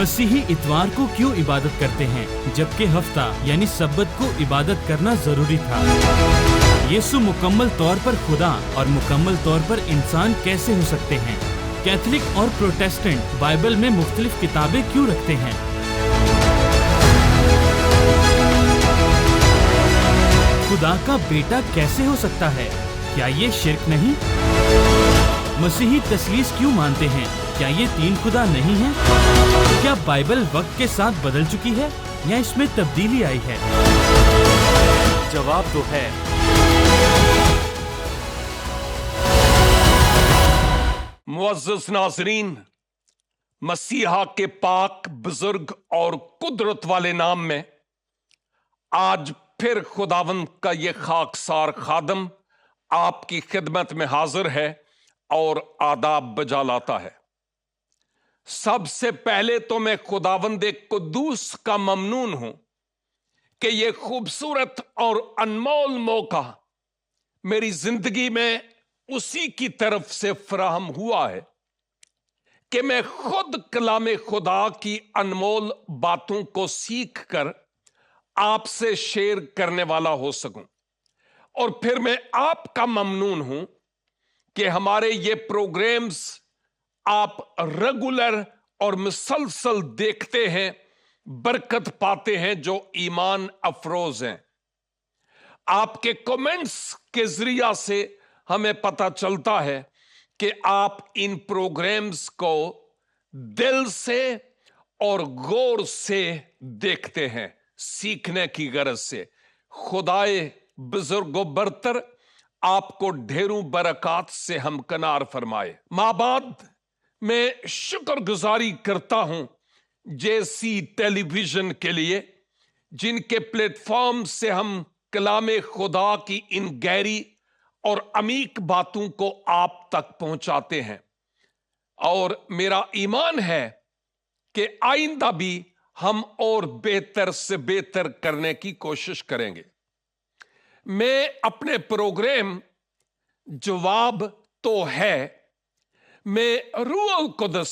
मसीही इतवार को क्यों इबादत करते हैं जबकि हफ्ता यानी सब्बत को इबादत करना जरूरी था? यीशु मुकम्मल तौर पर खुदा और मुकम्मल तौर पर इंसान कैसे हो सकते हैं? कैथोलिक और प्रोटेस्टेंट बाइबल में मुख्तलिफ किताबें क्यों रखते हैं? खुदा का बेटा कैसे हो सकता है? क्या ये शिर्क नहीं? मसीही तस्लीस क्यों मानते हैं? क्या ये तीन खुदा नहीं है? क्या बाइबल वक्त के साथ बदल चुकी है या इसमें तब्दीली आई है? जवाब तो है। मुअज़्ज़ज़ नाज़रीन, मसीहा के पाक, बुजुर्ग और कुदरत वाले नाम में आज फिर खुदावंद का ये खाकसार खादम आपकी खिदमत में हाजिर है और आदाब बजा लाता है। सबसे पहले तो मैं खुदावंद कुद्दूस का ममनून हूं कि ये खूबसूरत और अनमोल मौका मेरी जिंदगी में उसी की तरफ से फराहम हुआ है कि मैं खुद कलाम खुदा की अनमोल बातों को सीख कर आपसे शेयर करने वाला हो सकूं। और फिर मैं आपका ममनून हूं कि हमारे ये प्रोग्राम्स आप रेगुलर और मुसलसल देखते हैं, बरकत पाते हैं, जो ईमान अफरोज हैं। आपके कमेंट्स के जरिया से हमें पता चलता है कि आप इन प्रोग्राम्स को दिल से और गौर से देखते हैं, सीखने की गरज से। खुदाए बुजुर्गो बरतर आपको ढेरों बरकत से हमकनार फरमाए। माबाद मैं शुक्रगुजारी करता हूं जेसी टेलीविजन के लिए, जिनके प्लेटफॉर्म से हम कलामे खुदा की इन गहरी और अमीक बातों को आप तक पहुंचाते हैं। और मेरा ईमान है कि आइंदा भी हम और बेहतर से बेहतर करने की कोशिश करेंगे। मैं अपने प्रोग्राम जवाब तो है मैं रूह कुदस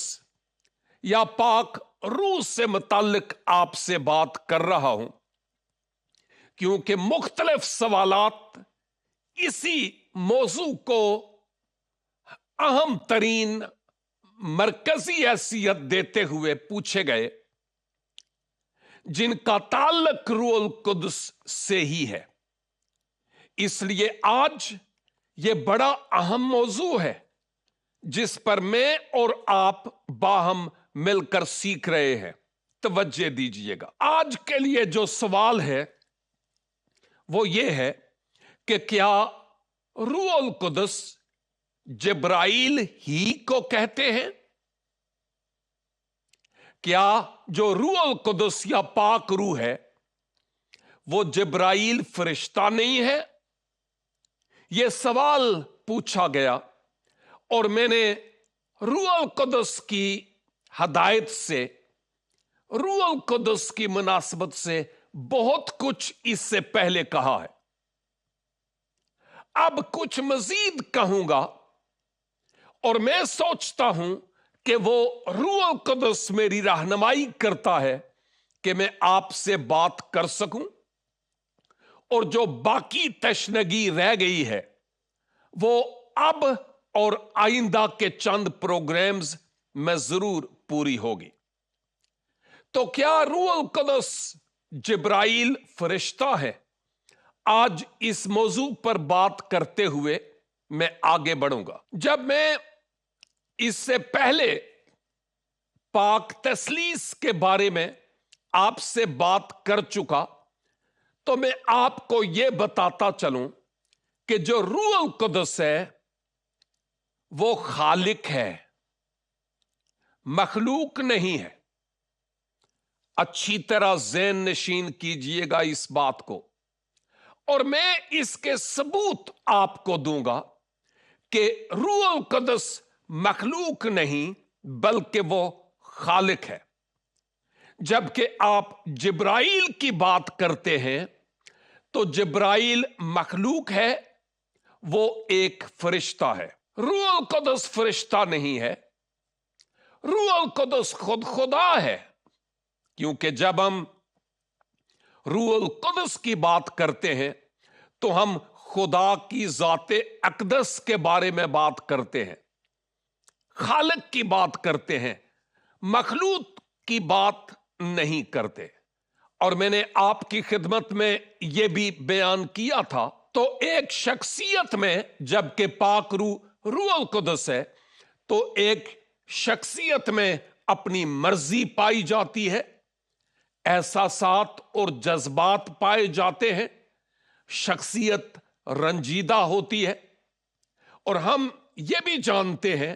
या पाक रूह से मुताल्लिक आपसे बात कर रहा हूं, क्योंकि मुख्तलिफ सवालात इसी मौजू को अहम तरीन मरकजी हैसियत देते हुए पूछे गए, जिनका ताल्लुक रूह कुदस से ही है। इसलिए आज ये बड़ा अहम मौजू है जिस पर मैं और आप बाहम मिलकर सीख रहे हैं। तवज्जो दीजिएगा। आज के लिए जो सवाल है वो ये है कि क्या रूह कुदस जिब्राइल ही को कहते हैं? क्या जो रूह कुदस या पाक रूह है वो जिब्राइल फरिश्ता नहीं है? यह सवाल पूछा गया और मैंने रूह कुदस की हदायत से, रूह कुदस की मुनासबत से बहुत कुछ इससे पहले कहा है। अब कुछ मजीद कहूंगा और मैं सोचता हूं कि वो रूह कुदस मेरी रहनुमाई करता है कि मैं आपसे बात कर सकूं, और जो बाकी तशनगी रह गई है वो अब और आइंदा के चंद प्रोग्राम्स में जरूर पूरी होगी। तो क्या रूह कुदस जिब्राइल फरिश्ता है? आज इस मौजू पर बात करते हुए मैं आगे बढ़ूंगा। जब मैं इससे पहले पाक तस्लीस के बारे में आपसे बात कर चुका, तो मैं आपको यह बताता चलूं कि जो रूह कुदस है वो खालिक है, मखलूक नहीं है। अच्छी तरह ज़हन नशीन कीजिएगा इस बात को, और मैं इसके सबूत आपको दूंगा कि रूह कुदस मखलूक नहीं बल्कि वो खालिक है। जबकि आप जिब्राइल की बात करते हैं तो जिब्राइल मखलूक है, वो एक फरिश्ता है। रूह कुदस फरिश्ता नहीं है, रूह कुदस खुद खुदा है। क्योंकि जब हम रूहुल कुद्स की बात करते हैं तो हम खुदा की ज़ाते अक़दस के बारे में बात करते हैं, खालिक की बात करते हैं, मखलूक की बात नहीं करते। और मैंने आपकी खिदमत में यह भी बयान किया था, तो एक शख्सियत में जबकि पाक रूहुल कुद्स है, तो एक शख्सियत में अपनी मर्जी पाई जाती है, एहसासात और जज्बात पाए जाते हैं, शख्सियत रंजीदा होती है। और हम ये भी जानते हैं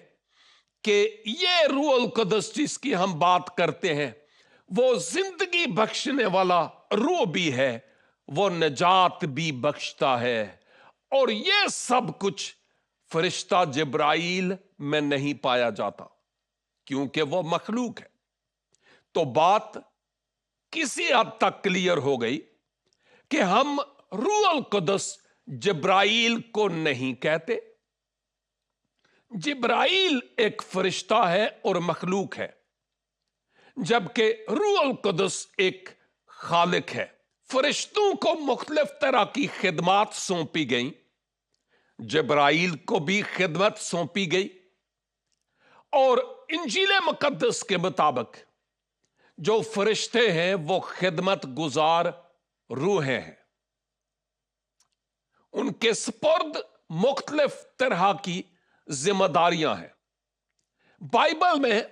कि ये रूहुल कुद्स जिसकी हम बात करते हैं वो जिंदगी बख्शने वाला रूह भी है, वो निजात भी बख्शता है, और ये सब कुछ फरिश्ता जिब्राइल में नहीं पाया जाता क्योंकि वो मखलूक है। तो बात किसी हद तक क्लियर हो गई कि हम रूहुल कुद्स जिब्राइल को नहीं कहते। जिब्राइल एक फरिश्ता है और मखलूक है, जबकि रूहुल कुद्स एक खालिक है। फरिश्तों को मुख्तलिफ तरह की खिदमत सौंपी गई, जिब्राइल को भी खिदमत सौंपी गई, और इंजील मुकद्दस के मुताबिक जो फरिश्ते हैं वो खिदमत गुजार रूहें हैं, उनके स्पुर्द मुख्तलिफ तरह की जिम्मेदारियां हैं। बाइबल में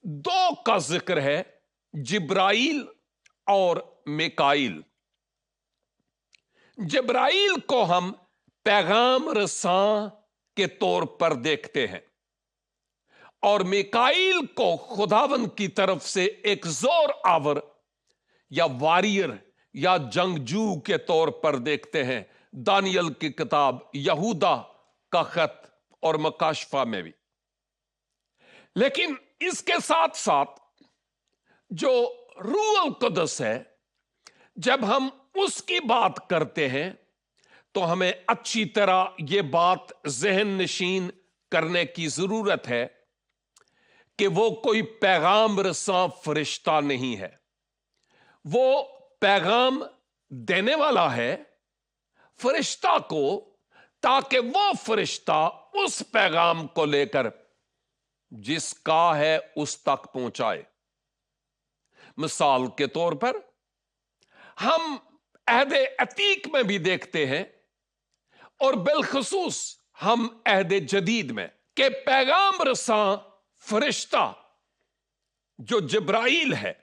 दो का जिक्र है, जिब्राइल और मिकाइल। जिब्राइल को हम पैगाम रसां के तौर पर देखते हैं और मिकाइल को खुदावंद की तरफ से एक जोर आवर या वारियर या जंगजू के तौर पर देखते हैं। दानियल की किताब, यहूदा का खत और मकाशफा में भी। लेकिन इसके साथ साथ जो रूहुल कुद्स है, जब हम उसकी बात करते हैं तो हमें अच्छी तरह यह बात ज़हन नशीन करने की जरूरत है कि वो कोई पैगाम रसां फरिश्ता नहीं है, वो पैगाम देने वाला है फरिश्ता को, ताकि वो फरिश्ता उस पैगाम को लेकर जिसका है उस तक पहुंचाए। मिसाल के तौर पर हम अहदे अतीक में भी देखते हैं और बिलखुसूस हम अहदे जदीद में कि पैगाम रसां फरिश्ता जो जिब्राइल है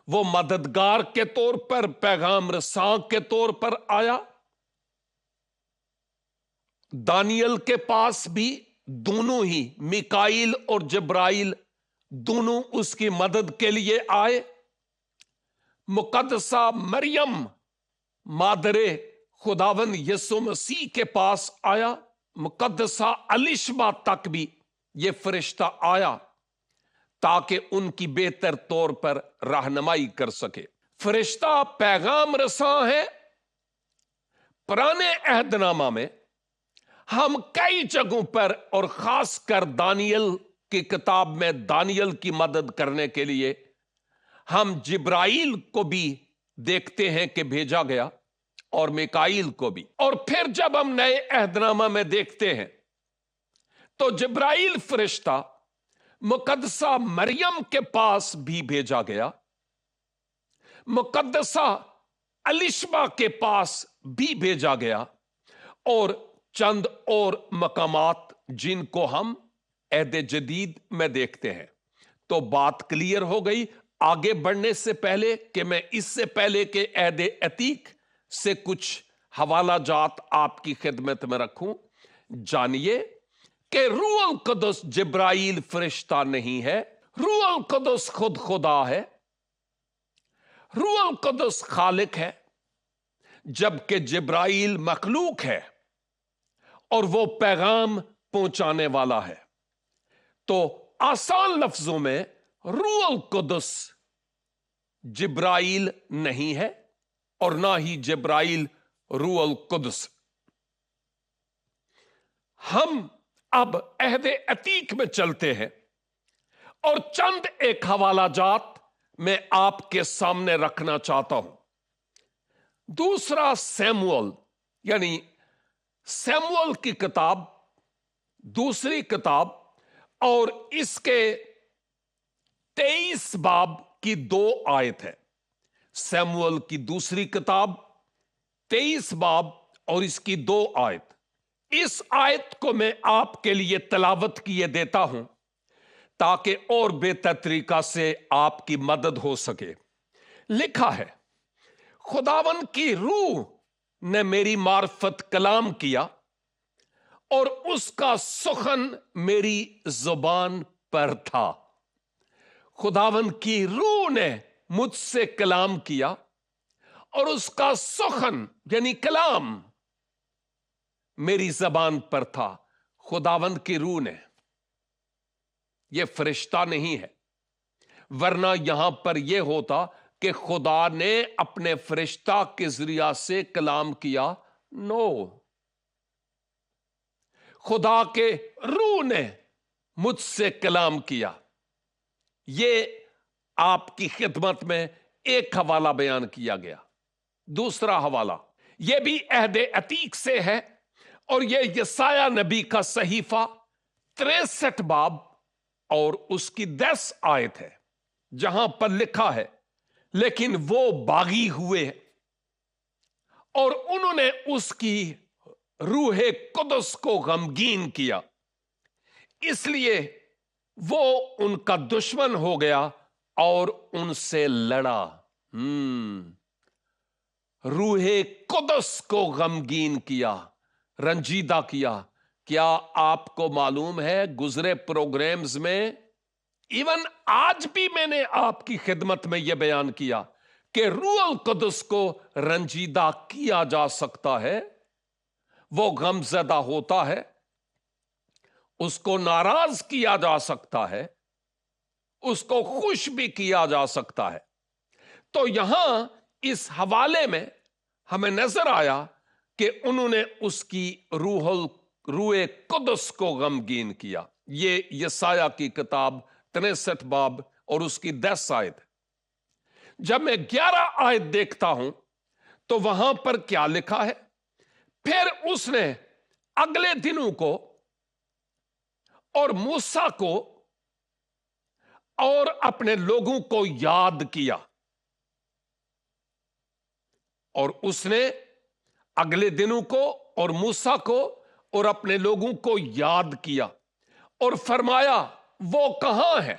वो मददगार के तौर पर, पैगाम रसां के तौर पर आया। दानियल के पास भी दोनों ही मिकाइल और जिब्राइल दोनों उसकी मदद के लिए आए। मुकद्दसा मरियम मादरे खुदावन यसु मसीह के पास आया। मुकद्दसा अलिशबा तक भी यह फरिश्ता आया ताकि उनकी बेहतर तौर पर रहनुमाई कर सके। फरिश्ता पैगाम रसां है। पुराने अहदनामा में हम कई जगहों पर और खासकर दानियल की किताब में दानियल की मदद करने के लिए हम जिब्राइल को भी देखते हैं कि भेजा गया और मिकाइल को भी। और फिर जब हम नए अहदनामा में देखते हैं तो जिब्राइल फरिश्ता मुकद्दसा मरियम के पास भी भेजा गया, मुकद्दसा अलिशबा के पास भी भेजा गया, और चंद और मकामात जिनको हम अहद जदीद में देखते हैं। तो बात क्लियर हो गई। आगे बढ़ने से पहले कि मैं इससे पहले के अहद अतीक से कुछ हवाला जात आपकी खिदमत में रखूं, जानिए कि रूहुल कुद्स जिब्राइल फरिश्ता नहीं है। रूहुल कुद्स खुद खुदा है। रूहुल कुद्स खालिक है, जबकि जिब्राइल मखलूक है और वो पैगाम पहुंचाने वाला है। तो आसान लफ्जों में रूहुल कुद्स जिब्राइल नहीं है और ना ही जिब्राइल रूहुल कुद्स। हम अब अहद अतीक में चलते हैं और चंद एक हवाला जात मैं आपके सामने रखना चाहता हूं। दूसरा सैमुअल यानी सैमुअल की किताब, दूसरी किताब और इसके 23 बाब की 2 आयत है। सैमुअल की दूसरी किताब 23 बाब और इसकी 2 आयत। इस आयत को मैं आपके लिए तलावत किए देता हूं ताकि और बेहतर तरीका से आपकी मदद हो सके। लिखा है, खुदावन की रूह ने मेरी मार्फत कलाम किया और उसका सुखन मेरी जुबान पर था। खुदावन की रूह ने मुझसे कलाम किया और उसका सुखन यानी कलाम मेरी जबान पर था। खुदावन की रूह ने, यह फरिश्ता नहीं है, वरना यहां पर यह होता कि खुदा ने अपने फरिश्ता के जरिया से कलाम किया। नो, खुदा के रूह ने मुझसे कलाम किया। यह आपकी खिदमत में एक हवाला बयान किया गया। दूसरा हवाला यह भी अहद अतीक से है और यह यसाया नबी का सहीफा 63 बाब और उसकी 10 आयत है, जहां पर लिखा है, लेकिन वो बागी हुए और उन्होंने उसकी रूहे कुदस को गमगीन किया, इसलिए वो उनका दुश्मन हो गया और उनसे लड़ा। रूहे कुदस को गमगीन किया, रंजीदा किया। क्या आपको मालूम है, गुजरे प्रोग्राम्स में, इवन आज भी मैंने आपकी खिदमत में यह बयान किया कि रूह कुदस को रंजीदा किया जा सकता है। वो गमज़दा होता है, उसको नाराज किया जा सकता है, उसको खुश भी किया जा सकता है। तो यहां इस हवाले में हमें नजर आया कि उन्होंने उसकी रूए कुदस को गमगीन किया। ये यसाया की किताब 63 बाब और उसकी 10 आयत। जब मैं 11 आयत देखता हूं तो वहां पर क्या लिखा है, फिर उसने अगले दिनों को और मूसा को और अपने लोगों को याद किया। और उसने अगले दिनों को और मूसा को और अपने लोगों को याद किया और फरमाया, वो कहां है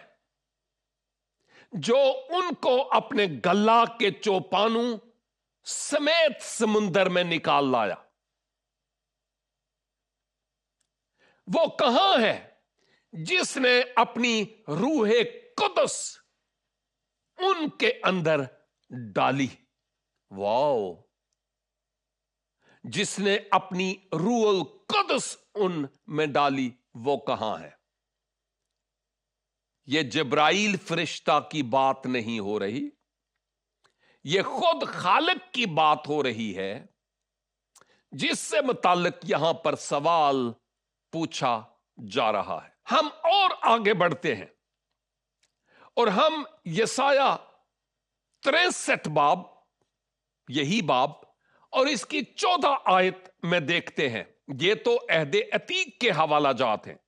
जो उनको अपने गल्ला के चौपानों समेत समुंदर में निकाल लाया? वो कहां है जिसने अपनी रूहे कुदस उनके अंदर डाली? वाओ, जिसने अपनी रूह कुदस उन में डाली, वो कहां है? यह जिब्राइल फरिश्ता की बात नहीं हो रही, यह खुद खालिक की बात हो रही है, जिससे मुताल्लिक यहां पर सवाल पूछा जा रहा है। हम और आगे बढ़ते हैं और हम यसाया 63 बाब, यही बाब और इसकी 14 आयत में देखते हैं। ये तो अहद अतीक के हवाला जात हैं।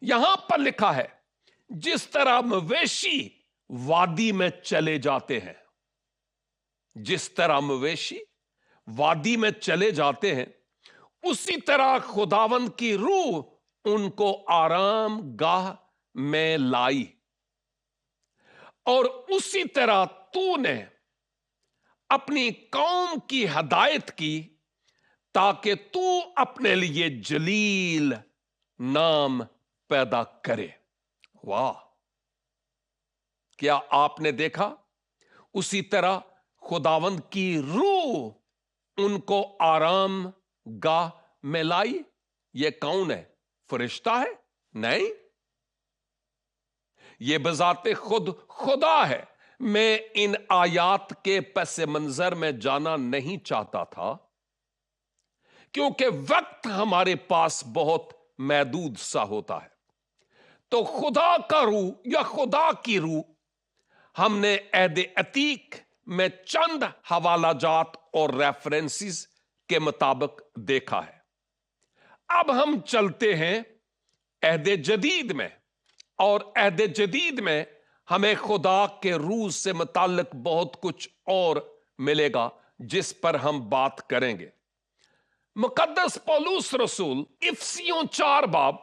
यहां पर लिखा है, जिस तरह मवेशी वादी में चले जाते हैं, जिस तरह मवेशी वादी में चले जाते हैं, उसी तरह खुदावंद की रूह उनको आराम गाह में लाई। और उसी तरह तूने अपनी कौम की हदायत की ताकि तू अपने लिए जलील नाम पैदा करे। वाह, क्या आपने देखा? उसी तरह खुदावंद की रूह उनको आराम गाह में लाई। यह कौन है? फरिश्ता है? नहीं, यह बजाते खुद खुदा है। मैं इन आयात के पस मंजर में जाना नहीं चाहता था, क्योंकि वक्त हमारे पास बहुत महदूद सा होता है। तो खुदा का रूह या खुदा की रूह ہم نے عہد عتیق میں چند حوالہ جات اور ریفرنسز کے مطابق دیکھا ہے. اب ہم چلتے ہیں عہد جدید میں، اور عہد جدید میں ہمیں خدا کے روح سے متعلق بہت کچھ اور ملے گا جس پر ہم بات کریں گے. مقدس پولس رسول افسیوں 4 باب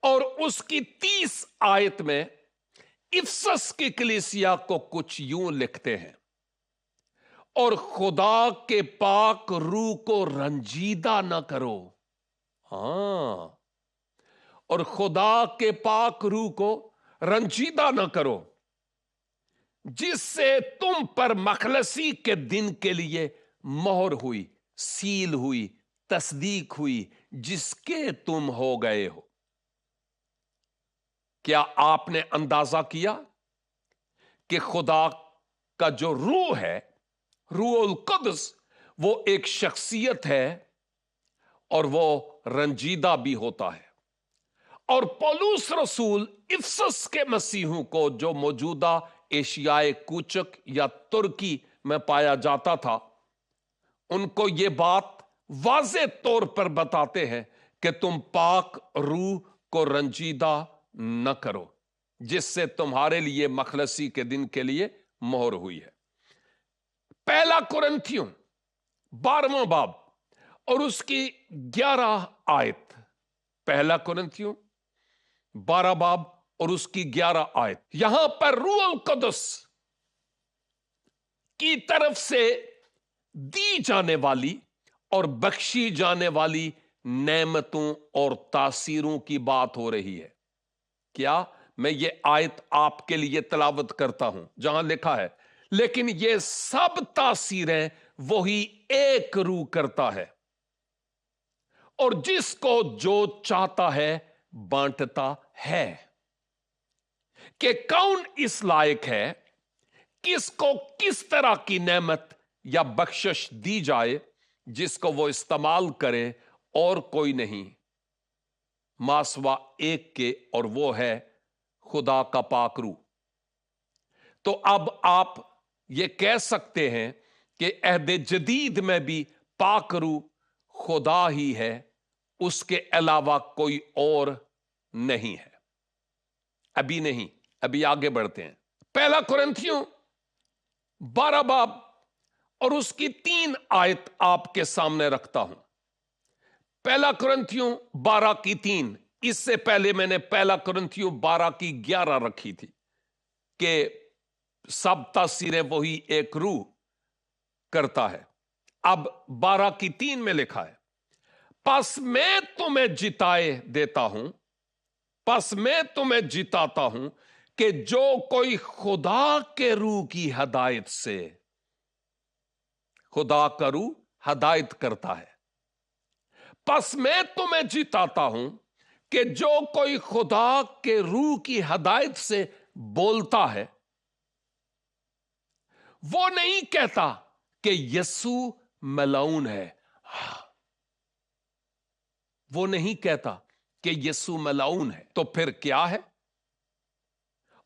اور اس کی 30 آیت میں افسس کی کلیسیا کو کچھ یوں لکھتے ہیں: اور خدا کے پاک روح کو رنجیدہ نہ کرو. ہاں، اور خدا کے پاک روح کو رنجیدہ نہ کرو، جس سے تم پر مخلصی کے دن کے لیے مہر ہوئی، سیل ہوئی، تصدیق ہوئی، جس کے تم ہو گئے ہو. کیا آپ نے اندازہ کیا کہ خدا کا جو روح ہے، روح القدس، وہ ایک شخصیت ہے اور وہ رنجیدہ بھی ہوتا ہے. اور پولس رسول افسس کے مسیحوں کو، جو موجودہ ایشیائے کوچک یا ترکی میں پایا جاتا تھا، ان کو یہ بات واضح طور پر بتاتے ہیں کہ تم پاک روح کو رنجیدہ نہ کرو، جس سے تمہارے لیے مخلصی کے دن کے لیے مہر ہوئی ہے. پہلا کرنتھیوں 12واں باب اور اس کی 11 آیت. پہلا کرنتھیوں 12 باب اور اس کی 11 آیت. یہاں پر روح القدس کی طرف سے دی جانے والی اور بخشی جانے والی نعمتوں اور تاثیروں کی بات ہو رہی ہے. کیا میں یہ آیت آپ کے لیے تلاوت کرتا ہوں جہاں لکھا ہے: لیکن یہ سب تاثیریں وہی ایک روح کرتا ہے، اور جس کو جو چاہتا ہے بانٹتا ہے. کہ کون اس لائق ہے کس کو کس طرح کی نعمت یا بخشش دی جائے، جس کو وہ استعمال کرے، اور کوئی نہیں ماسوا ایک کے، اور وہ ہے خدا کا پاک روح. تو اب آپ یہ کہہ سکتے ہیں کہ عہد جدید میں بھی پاک روح خدا ہی ہے، اس کے علاوہ کوئی اور نہیں ہے. ابھی نہیں، ابھی آگے بڑھتے ہیں. پہلا کرنتھیوں 12 باب اور اس کی 3 آیت آپ کے سامنے رکھتا ہوں. پہلا کرنتھیوں 12 کی 3. اس سے پہلے میں نے پہلا کرنتھیوں 12 کی 11 رکھی تھی کہ سب تاثیریں وہی ایک روح کرتا ہے. اب 12 کی 3 میں لکھا ہے: پس میں تمہیں جتائے دیتا ہوں، پس میں تمہیں جتاتا ہوں کہ جو کوئی خدا کے روح کی ہدایت سے، خدا کا روح ہدایت کرتا ہے. پس میں تمہیں جتاتا ہوں کہ جو کوئی خدا کے روح کی ہدایت سے بولتا ہے، وہ نہیں کہتا کہ یسوع ملعون ہے. وہ نہیں کہتا کہ یسوع ملعون ہے. تو پھر کیا ہے؟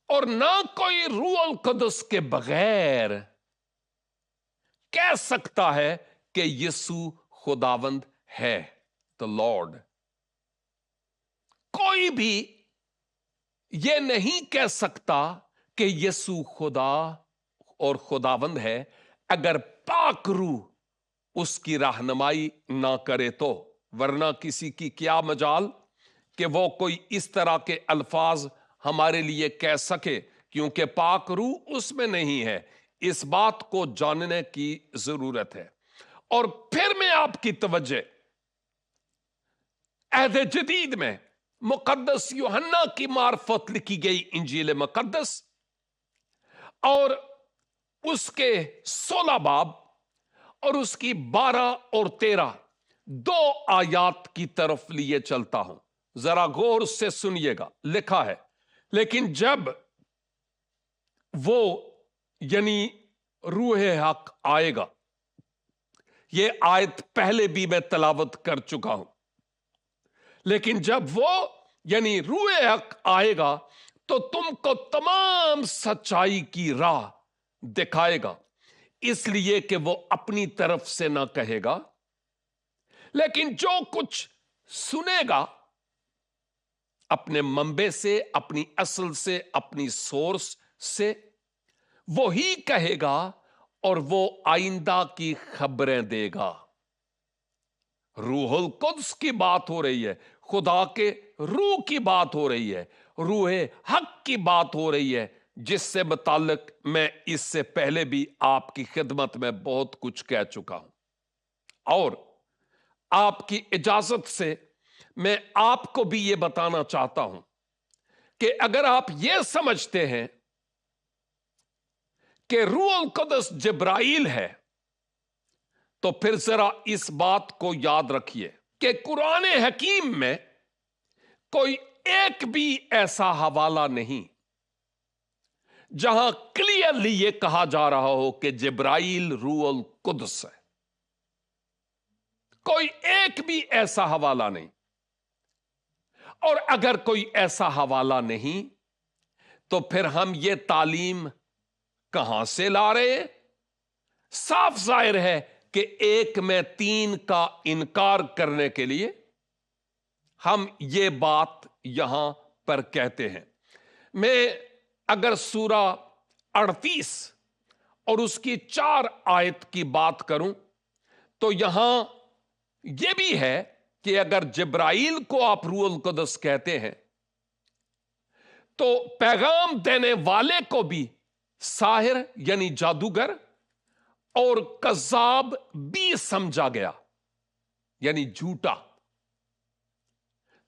اور نہ کوئی روح القدس کے بغیر کہہ سکتا ہے کہ یسوع خداوند ہے، the Lord. کوئی بھی یہ نہیں کہہ سکتا کہ یسوع خدا اور خداوند ہے اگر پاک روح اس کی رہنمائی نہ کرے تو. ورنہ کسی کی کیا مجال کہ وہ کوئی اس طرح کے الفاظ ہمارے لیے کہہ سکے، کیونکہ پاک روح اس میں نہیں ہے. اس بات کو جاننے کی ضرورت ہے. اور پھر میں آپ کی توجہ عہد جدید میں مقدس یوحنا کی معرفت لکھی گئی انجیل مقدس اور اس کے 16 باب اور اس کی 12 اور 13 2 آیات کی طرف لیے چلتا ہوں. ذرا غور سے سنیے گا. لکھا ہے: لیکن جب وہ یعنی روح حق آئے گا. یہ آیت پہلے بھی میں تلاوت کر چکا ہوں. لیکن جب وہ یعنی روح حق آئے گا तो तुमको तमाम सच्चाई की राह दिखाएगा, इसलिए कि वो अपनी तरफ से ना कहेगा, लेकिन जो कुछ सुनेगा अपने मंबे से, अपनी असल से, अपनी सोर्स से, वो ही कहेगा और वो आइंदा की खबरें देगा। रूहुल कुद्स की बात हो रही है, खुदा के रूह की बात हो रही है, रूह हक की बात हो रही है, जिससे मुताल्लिक मैं इससे पहले भी आपकी खिदमत में बहुत कुछ कह चुका हूं। और आपकी इजाजत से मैं आपको भी यह बताना चाहता हूं कि अगर आप यह समझते हैं कि रूहुल कुद्स जिब्राइल है, तो फिर जरा इस बात को याद रखिए कि कुरान हकीम में कोई एक भी ऐसा हवाला नहीं जहां क्लियरली यह कहा जा रहा हो कि जिब्राइल रूहुल कुद्स है। कोई एक भी ऐसा हवाला नहीं। और अगर कोई ऐसा हवाला नहीं, तो फिर हम ये तालीम कहां से ला रहे हैं? साफ जाहिर है कि एक में तीन का इनकार करने के लिए हम ये बात यहां पर कहते हैं। मैं अगर सूरा 38 और उसकी 4 आयत की बात करूं, तो यहां यह भी है कि अगर जिब्राइल को आप रूहुल कुद्स कहते हैं, तो पैगाम देने वाले को भी साहिर यानी जादूगर और कज़्ज़ाब भी समझा गया, यानी झूठा।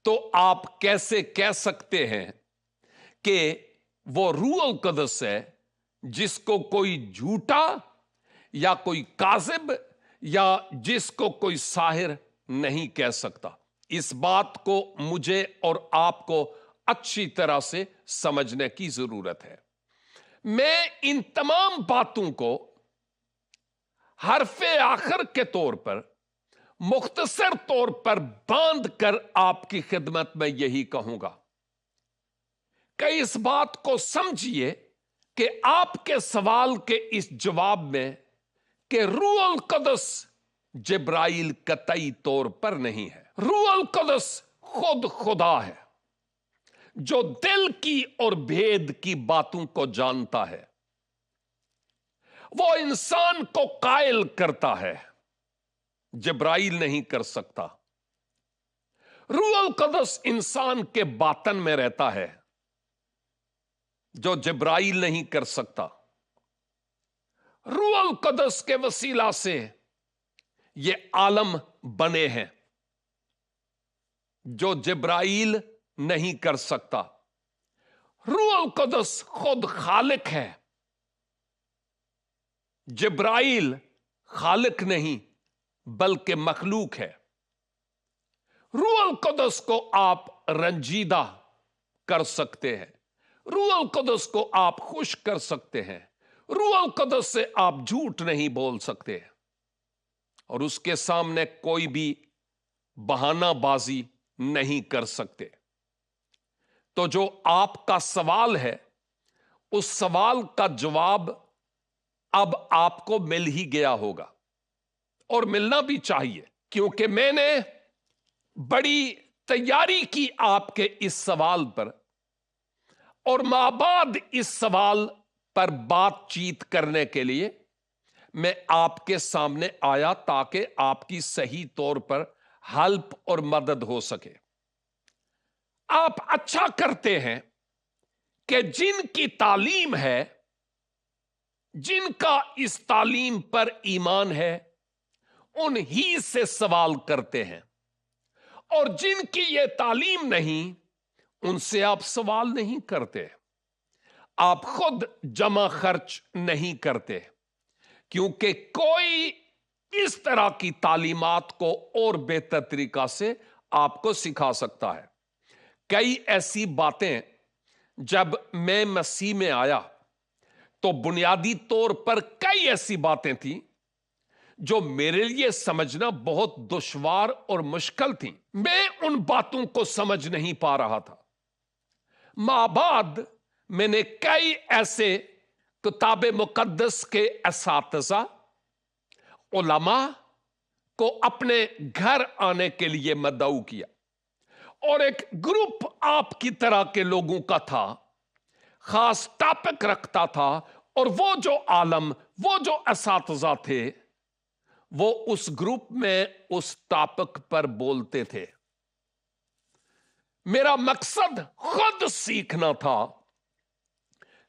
तो आप कैसे कह सकते हैं कि वो रूहुल कुद्स है जिसको कोई झूठा या कोई काज़िब या जिसको कोई साहिर नहीं कह सकता? इस बात को मुझे और आपको अच्छी तरह से समझने की जरूरत है। मैं इन तमाम बातों को हरफे आखिर के तौर पर, मुख्तसर तौर पर बांध कर आपकी खिदमत में यही कहूंगा कि इस बात को समझिए कि आपके सवाल के इस जवाब में कि रूहुल कुद्स जिब्राइल कतई तौर पर नहीं है। रूहुल कुद्स खुद खुदा है जो दिल की और भेद की बातों को जानता है। वो इंसान को कायल करता है, जिब्राइल नहीं कर सकता। रूहुल कुद्स इंसान के बातन में रहता है जो जिब्राइल नहीं कर सकता। रूहुल कुद्स के वसीला से ये आलम बने हैं जो जिब्राइल नहीं कर सकता। रूहुल कुद्स खुद खालिक है, जिब्राइल खालिक नहीं बल्कि मखलूक है। रूहुल कुद्स को आप रंजीदा कर सकते हैं, रूहुल कुद्स को आप खुश कर सकते हैं, रूहुल कुद्स से आप झूठ नहीं बोल सकते और उसके सामने कोई भी बहानाबाजी नहीं कर सकते। तो जो आपका सवाल है, उस सवाल का जवाब अब आपको मिल ही गया होगा और मिलना भी चाहिए, क्योंकि मैंने बड़ी तैयारी की आपके इस सवाल पर और माबाद इस सवाल पर बातचीत करने के लिए मैं आपके सामने आया ताकि आपकी सही तौर पर हेल्प और मदद हो सके। आप अच्छा करते हैं कि जिनकी तालीम है, जिनका इस तालीम पर ईमान है, उन्हीं से सवाल करते हैं, और जिनकी ये तालीम नहीं, उनसे आप सवाल नहीं करते। आप खुद जमा खर्च नहीं करते, क्योंकि कोई इस तरह की तालीमात को और बेहतर तरीका से आपको सिखा सकता है। कई ऐसी बातें जब मैं मसीह में आया तो बुनियादी तौर पर कई ऐसी बातें थी जो मेरे लिए समझना बहुत दुश्वार और मुश्किल थी। मैं उन बातों को समझ नहीं पा रहा था। माबाद मैंने कई ऐसे किताब मुकद्दस के असातिज़ा उलमा को अपने घर आने के लिए मदऊ किया और एक ग्रुप आपकी तरह के लोगों का था, खास टॉपिक रखता था और वो जो आलम, वो जो असातिज़ा थे, वो उस ग्रुप में उस टॉपिक पर बोलते थे। मेरा मकसद खुद सीखना था,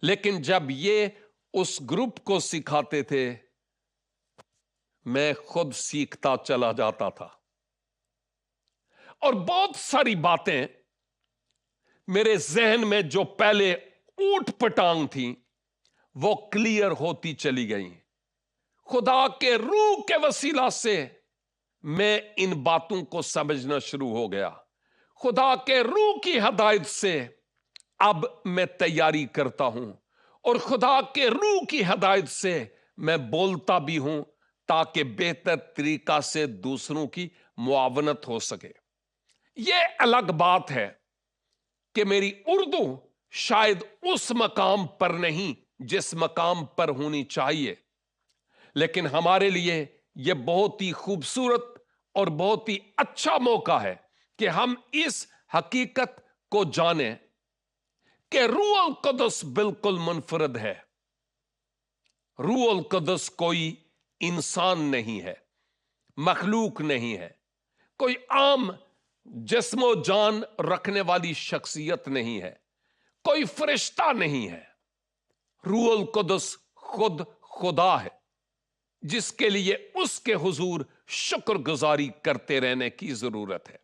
लेकिन जब ये उस ग्रुप को सिखाते थे, मैं खुद सीखता चला जाता था और बहुत सारी बातें मेरे जहन में जो पहले ऊट पटांग थी, वो क्लियर होती चली गई। खुदा के रूह के वसीला से मैं इन बातों को समझना शुरू हो गया। खुदा के रूह की हदायत से अब मैं तैयारी करता हूं और खुदा के रूह की हदायत से मैं बोलता भी हूं, ताकि बेहतर तरीका से दूसरों की मुआवनत हो सके। यह अलग बात है कि मेरी उर्दू शायद उस मकाम पर नहीं जिस मकाम पर होनी चाहिए, लेकिन हमारे लिए यह बहुत ही खूबसूरत और बहुत ही अच्छा मौका है कि हम इस हकीकत को जानें कि रूह अल कुदस बिल्कुल मुनफरद है। रूह अल कुदस कोई इंसान नहीं है, मखलूक नहीं है, कोई आम जिस्मो जान रखने वाली शख्सियत नहीं है, कोई फरिश्ता नहीं है। रूह अल कुदस खुद खुदा है, जिसके लिए उसके हुजूर शुक्रगुजारी करते रहने की जरूरत है।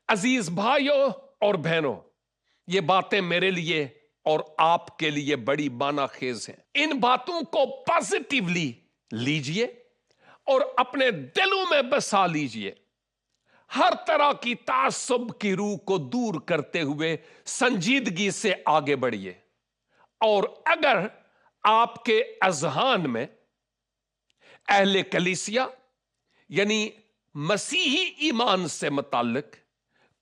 अजीज भाइयों और बहनों, ये बातें मेरे लिए और आपके लिए बड़ी मानाखेज हैं। इन बातों को पॉजिटिवली लीजिए और अपने दिलों में बसा लीजिए। हर तरह की तासुब की रूह को दूर करते हुए संजीदगी से आगे बढ़िए। और अगर आपके अजहान में अहले कलीसिया यानी मसीही ईमान से मुताल्लिक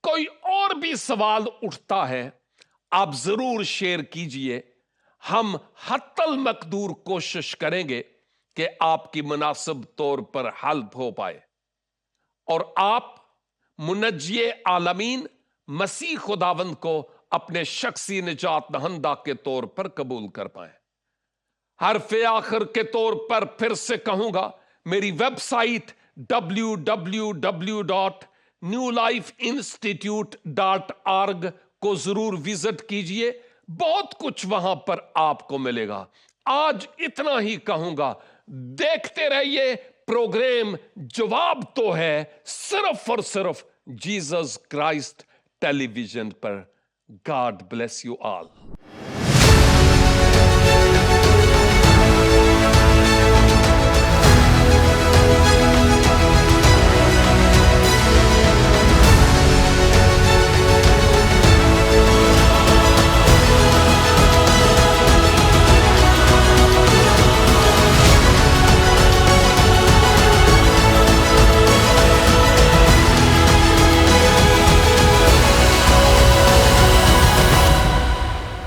कोई और भी सवाल उठता है, आप जरूर शेयर कीजिए। हम हत्तल मकदूर कोशिश करेंगे कि आपकी मुनासिब तौर पर हल हो पाए और आप मुनज्जिए आलमीन मसीह खुदावंद को अपने शख्सी निजात दहंदा के तौर पर कबूल कर पाए। हरफ़े आखिर के तौर पर फिर से कहूंगा, मेरी वेबसाइट www.newlifeinstitute.org को जरूर विजिट कीजिए। बहुत कुछ वहां पर आपको मिलेगा। आज इतना ही कहूंगा, देखते रहिए प्रोग्राम जवाब तो है, सिर्फ और सिर्फ जीसस क्राइस्ट टेलीविजन पर। God bless you all.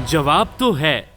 जवाब तो है।